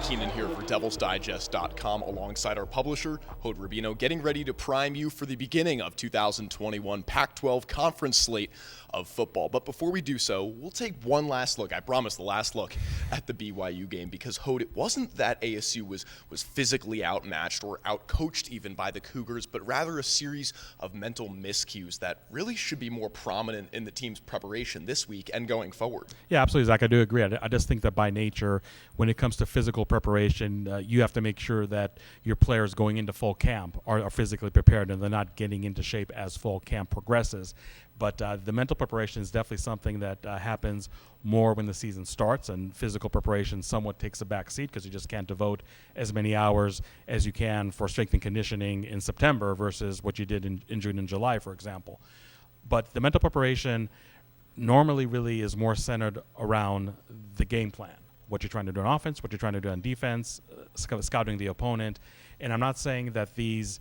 Keenan here for DevilsDigest.com alongside our publisher, Hod Rubino, getting ready to prime you for the beginning of 2021 Pac-12 conference slate of football. But before we do so, we'll take one last look, I promise the last look, at the BYU game, because Hod, it wasn't that ASU was physically outmatched or outcoached even by the Cougars, but rather a series of mental miscues that really should be more prominent in the team's preparation this week and going forward. Yeah, absolutely, Zach. I do agree. I just think that by nature, when it comes to physical preparation, you have to make sure that your players going into fall camp are physically prepared and they're not getting into shape as fall camp progresses. But the mental preparation is definitely something that happens more when the season starts, and physical preparation somewhat takes a back seat because you just can't devote as many hours as you can for strength and conditioning in September versus what you did in June and July, for example. But the mental preparation normally really is more centered around the game plan, what you're trying to do on offense, what you're trying to do on defense, scouting the opponent. And I'm not saying that these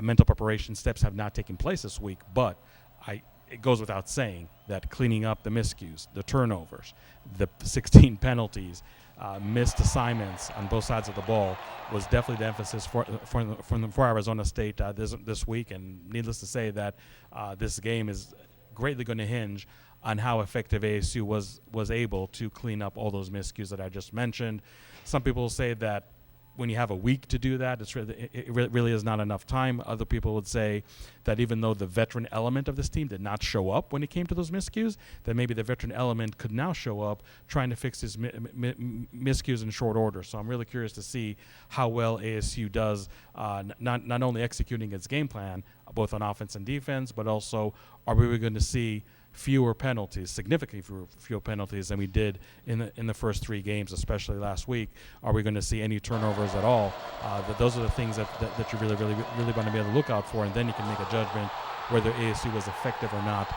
mental preparation steps have not taken place this week, but it goes without saying that cleaning up the miscues, the turnovers, the 16 penalties, missed assignments on both sides of the ball was definitely the emphasis for Arizona State this week. And needless to say that this game is greatly going to hinge on how effective ASU was able to clean up all those miscues that I just mentioned. Some people will say that when you have a week to do that, it really is not enough time. Other people would say that even though the veteran element of this team did not show up when it came to those miscues, that maybe the veteran element could now show up trying to fix his miscues in short order. So I'm really curious to see how well ASU does not only executing its game plan, both on offense and defense, but also are we going to see fewer penalties, significantly fewer penalties than we did in the first three games, especially last week. Are we going to see any turnovers at all? Those are the things that you really want to be able to look out for, and then you can make a judgment whether ASU was effective or not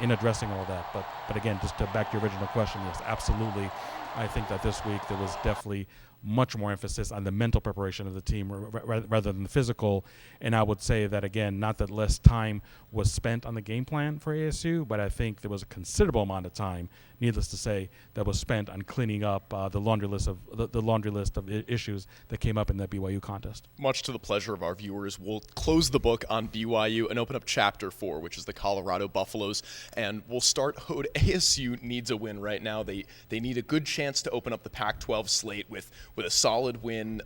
in addressing all that. But again, just to back to your original question, yes, absolutely. I think that this week there was definitely much more emphasis on the mental preparation of the team rather than the physical. And I would say that, again, not that less time was spent on the game plan for ASU, but I think there was a considerable amount of time, needless to say, that was spent on cleaning up the laundry list of issues that came up in that BYU contest. Much to the pleasure of our viewers, we'll close the book on BYU and open up Chapter 4, which is the Colorado Buffaloes. And we'll start, Hod. ASU needs a win right now. They need a good chance to open up the Pac-12 slate with a solid win.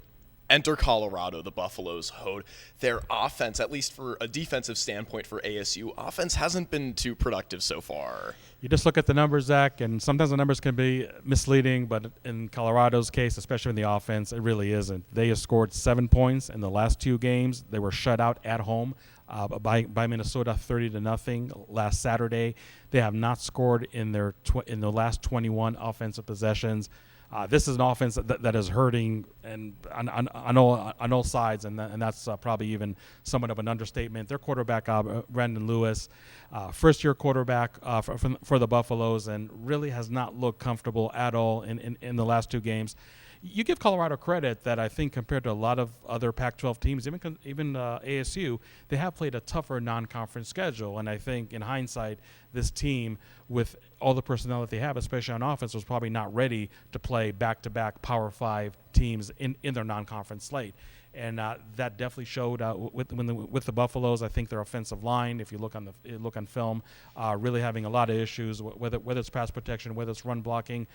Enter Colorado, the Buffaloes, Hod. Their offense, at least for a defensive standpoint for ASU, offense hasn't been too productive so far. You just look at the numbers, Zach, and sometimes the numbers can be misleading, but in Colorado's case, especially in the offense, it really isn't. They have scored 7 points in the last two games. They were shut out at home by Minnesota 30-0 last Saturday. They have not scored in their last 21 offensive possessions. This is an offense that is hurting and on all sides, and that's probably even somewhat of an understatement. Their quarterback, Brandon Lewis, first-year quarterback for the Buffaloes, and really has not looked comfortable at all in the last two games. You give Colorado credit that I think compared to a lot of other Pac-12 teams, even ASU, they have played a tougher non-conference schedule. And I think in hindsight, this team, with all the personnel that they have, especially on offense, was probably not ready to play back-to-back Power 5 teams in their non-conference slate. And that definitely showed with the Buffaloes. I think their offensive line, if you look on film, really having a lot of issues, whether it's pass protection, whether it's run blocking.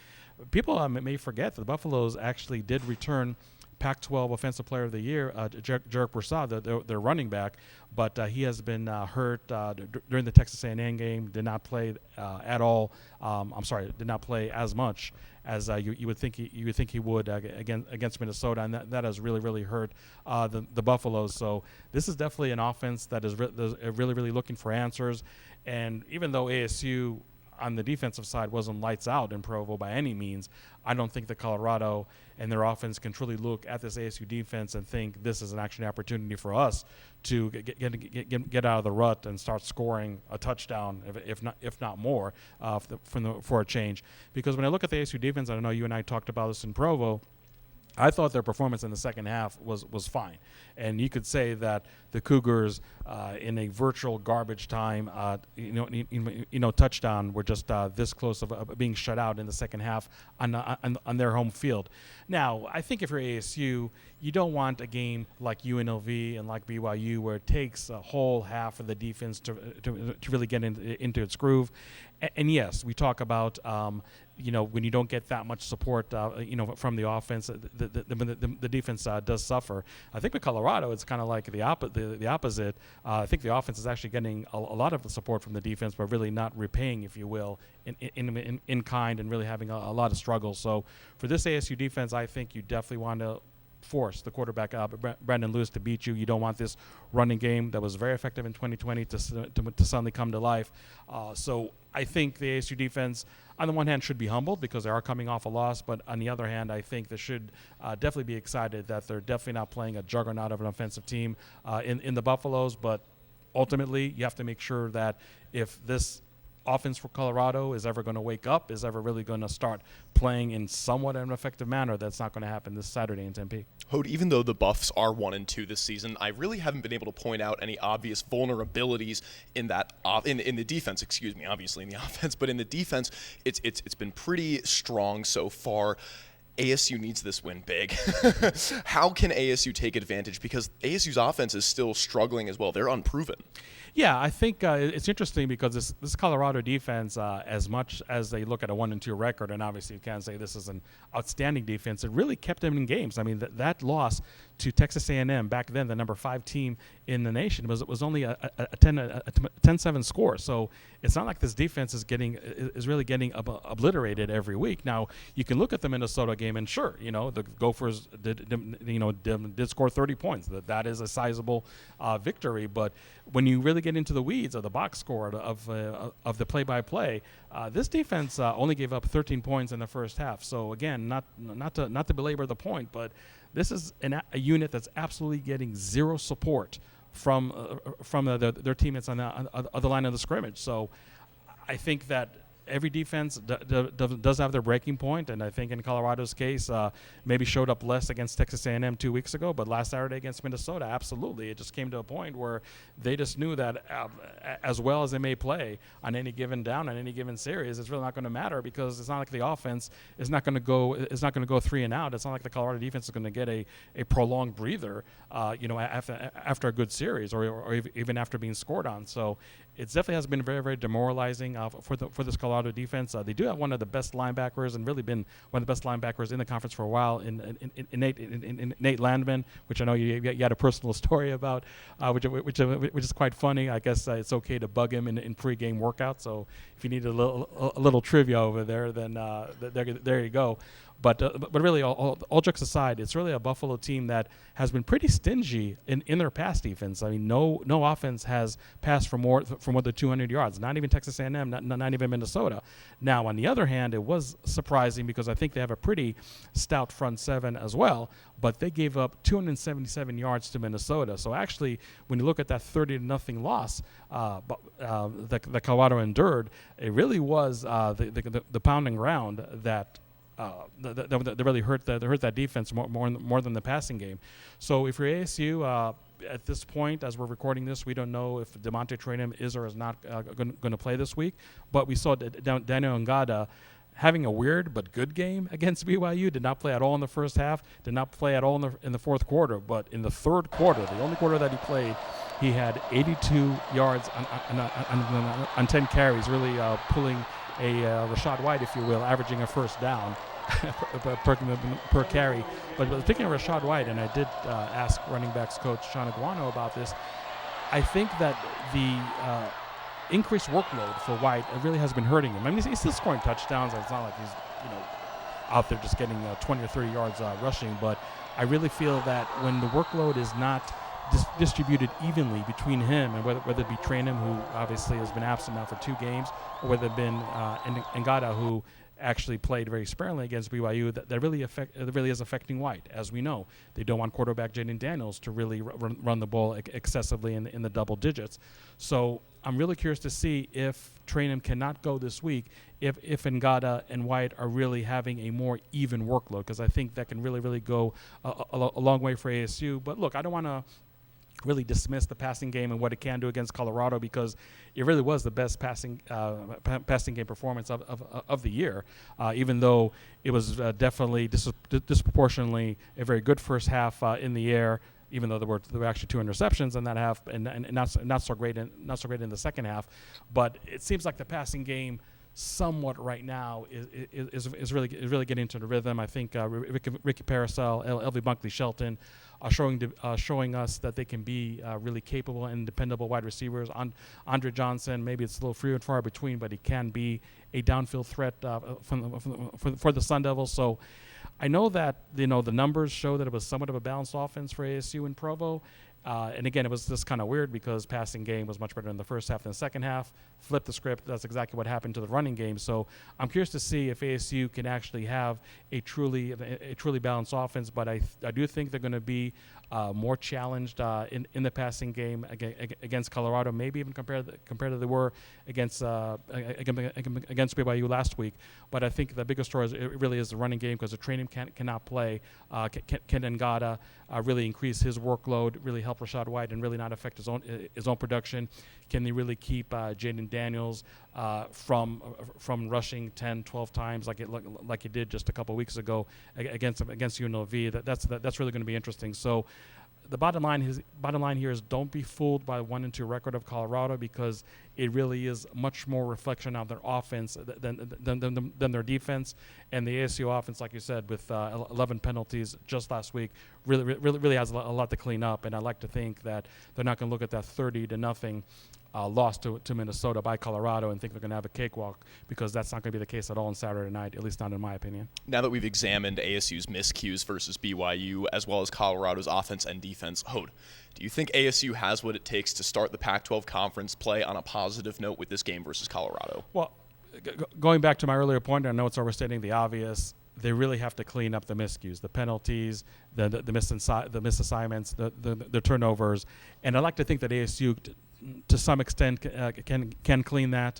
People may forget that the Buffaloes actually did return Pac-12 Offensive Player of the Year, Jarek Broussard, their running back, but he has been hurt during the Texas A&M game. Did not play at all. Did not play as much as you would think he would against Minnesota, and that has really hurt the Buffaloes. So this is definitely an offense that is really looking for answers. And even though ASU on the defensive side wasn't lights out in Provo by any means, I don't think that Colorado and their offense can truly look at this ASU defense and think this is an actual opportunity for us to get out of the rut and start scoring a touchdown, if not more, for a change. Because when I look at the ASU defense, I know you and I talked about this in Provo, I thought their performance in the second half was fine. And you could say that the Cougars, in a virtual garbage time, touchdown, were just this close of being shut out in the second half on their home field. Now, I think if you're ASU, you don't want a game like UNLV and like BYU where it takes a whole half of the defense to really get into its groove. And yes, we talk about when you don't get that much support, from the offense, the defense does suffer. I think with Colorado, it's kind of like the opposite. I think the offense is actually getting a lot of support from the defense, but really not repaying, if you will, in kind, and really having a lot of struggles. So for this ASU defense, I think you definitely want to force the quarterback, Brandon Lewis, to beat you. You don't want this running game that was very effective in 2020 to suddenly come to life. So I think the ASU defense, on the one hand, should be humbled because they are coming off a loss, but on the other hand, I think they should definitely be excited that they're definitely not playing a juggernaut of an offensive team in the Buffaloes. But ultimately, you have to make sure that if this offense for Colorado is ever going to wake up, is ever really going to start playing in somewhat an effective manner, that's not going to happen this Saturday in Tempe. Hode, even though the Buffs are 1-2 this season, I really haven't been able to point out any obvious vulnerabilities in that in the defense. Excuse me, obviously in the offense, but in the defense, it's been pretty strong so far. ASU needs this win big. How can ASU take advantage? Because ASU's offense is still struggling as well. They're unproven. Yeah, I think it's interesting because this Colorado defense, as much as they look at a 1-2 record, and obviously you can't say this is an outstanding defense, it really kept them in games. I mean, that loss to Texas A&M back then, the number 5 team in the nation, was only a 10-7 score. So it's not like this defense is really getting obliterated every week. Now you can look at the Minnesota game, and sure, the Gophers did score 30 points. That is a sizable victory. But when you really get into the weeds of the box score of the play-by-play, this defense only gave up 13 points in the first half. So again, not to belabor the point, but this is a unit that's absolutely getting zero support from their teammates on the other line of the scrimmage. So I think that every defense does have their breaking point, and I think in Colorado's case, maybe showed up less against Texas A&M 2 weeks ago, but last Saturday against Minnesota, absolutely. It just came to a point where they just knew that as well as they may play on any given down, on any given series, it's really not going to matter because it's not like the offense is not going to go 3 and out. It's not like the Colorado defense is going to get a prolonged breather, after a good series or even after being scored on. So it definitely has been very, very demoralizing for this Colorado defense. They do have one of the best linebackers, and really been one of the best linebackers in the conference for a while, in Nate Landman, which I know you had a personal story about, which is quite funny. I guess it's okay to bug him in pregame workouts. So if you need a little trivia over there, then there you go. But really, all jokes aside, it's really a Buffalo team that has been pretty stingy in their pass defense. I mean, no offense has passed for more than 200 yards. Not even Texas A&M, not even Minnesota. Now, on the other hand, it was surprising because I think they have a pretty stout front seven as well. But they gave up 277 yards to Minnesota. So actually, when you look at that 30-0 loss that Colorado endured, it really was the pounding ground that really hurt that defense more than the passing game. So if you're ASU, at this point, as we're recording this, we don't know if DeMonte Traynham is or is not going to play this week. But we saw Daniel Ngata having a weird but good game against BYU. Did not play at all in the first half. Did not play at all in the fourth quarter. But in the third quarter, the only quarter that he played, he had 82 yards on 10 carries, really pulling a Rashad White, if you will, averaging a first down per carry. But speaking of Rashad White, and I did ask running backs coach Sean Aguano about this, I think that the increased workload for White really has been hurting him. I mean, he's still scoring touchdowns. It's not like he's out there just getting 20 or 30 yards rushing. But I really feel that when the workload is not distributed evenly between him and whether it be Traynham, who obviously has been absent now for 2 games, or whether it been Ngata, who actually played very sparingly against BYU, that really is affecting White. As we know, they don't want quarterback Jaden Daniels to really run the ball excessively in the double digits. So I'm really curious to see if Trainham cannot go this week, if Ngata and White are really having a more even workload, because I think that can really go a long way for ASU. But look, I don't want to really dismiss the passing game and what it can do against Colorado, because it really was the best passing game performance of the year, even though it was definitely disproportionately a very good first half in the air, even though there were actually 2 interceptions in that half, and not so great in the second half. But it seems like the passing game somewhat right now is really getting into the rhythm. I think Ricky Parasol, LV Bunkley Shelton are showing us that they can be really capable and dependable wide receivers. Andre Johnson, maybe it's a little few and far between, but he can be a downfield threat for the Sun Devils. So I know that the numbers show that it was somewhat of a balanced offense for ASU in Provo. And again, it was just kind of weird because passing game was much better in the first half than the second half. Flip the script, that's exactly what happened to the running game. So I'm curious to see if ASU can actually have a truly balanced offense. But I do think they're going to be more challenged in the passing game against Colorado, maybe even compared to they were against BYU last week. But I think the biggest story really is the running game, because the Trainham cannot play. Can Ngata really increase his workload, really help Rashad White, and really not affect his own production? Can they really keep Jaden Daniels from rushing 10, 12 times like he did just a couple weeks ago against UNLV? That's really going to be interesting. So the bottom line here is don't be fooled by the 1-2 record of Colorado, because it really is much more reflection of their offense than their defense. And the ASU offense, like you said, with 11 penalties just last week, really has a lot to clean up. And I like to think that they're not going to look at that 30-0 loss to Minnesota by Colorado and think they're going to have a cakewalk, because that's not going to be the case at all on Saturday night, at least not in my opinion. Now that we've examined ASU's miscues versus BYU, as well as Colorado's offense and defense, Hode, do you think ASU has what it takes to start the Pac-12 conference play on a positive note with this game versus Colorado? Well, going back to my earlier point, I know it's overstating the obvious. They really have to clean up the miscues, the penalties, the misassignments, the turnovers, and I like to think that ASU, to some extent, can clean that.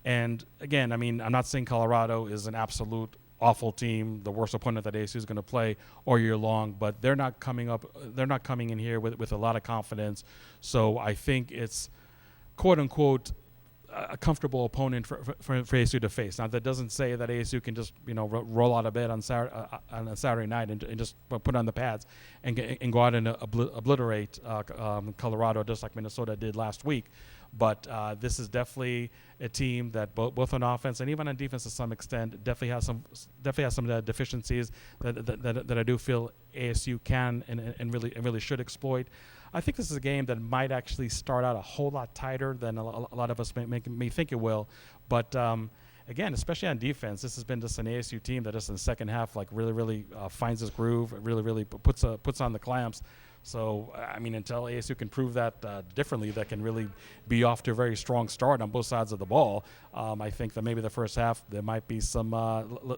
And again, I mean, I'm not saying Colorado is an absolute awful team, the worst opponent that ASU is going to play all year long, but they're not coming in here with a lot of confidence. So I think it's quote unquote a comfortable opponent for ASU to face. Now, that doesn't say that ASU can just roll out of bed on a Saturday night and just put on the pads and go out and obliterate Colorado, just like Minnesota did last week. But this is definitely a team that both on offense and even on defense to some extent definitely has some deficiencies that I do feel ASU can and really should exploit. I think this is a game that might actually start out a whole lot tighter than a lot of us may think it will. But again, especially on defense, this has been just an ASU team that just in the second half really finds its groove, really puts on the clamps. So, I mean, until ASU can prove that differently, that can really be off to a very strong start on both sides of the ball. I think that maybe the first half there might be some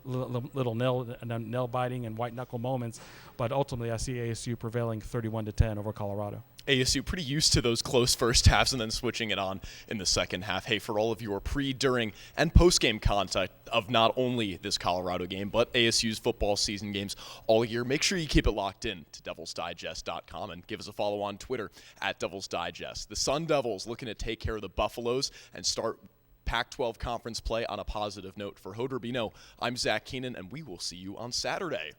little nail biting and white knuckle moments, but ultimately I see ASU prevailing 31-10 over Colorado. ASU pretty used to those close first halves and then switching it on in the second half. Hey, for all of your pre, during, and post-game content of not only this Colorado game, but ASU's football season games all year, make sure you keep it locked in to DevilsDigest.com and give us a follow on Twitter at DevilsDigest. The Sun Devils looking to take care of the Buffaloes and start Pac-12 conference play on a positive note. For Hode Rubino, I'm Zach Keenan, and we will see you on Saturday.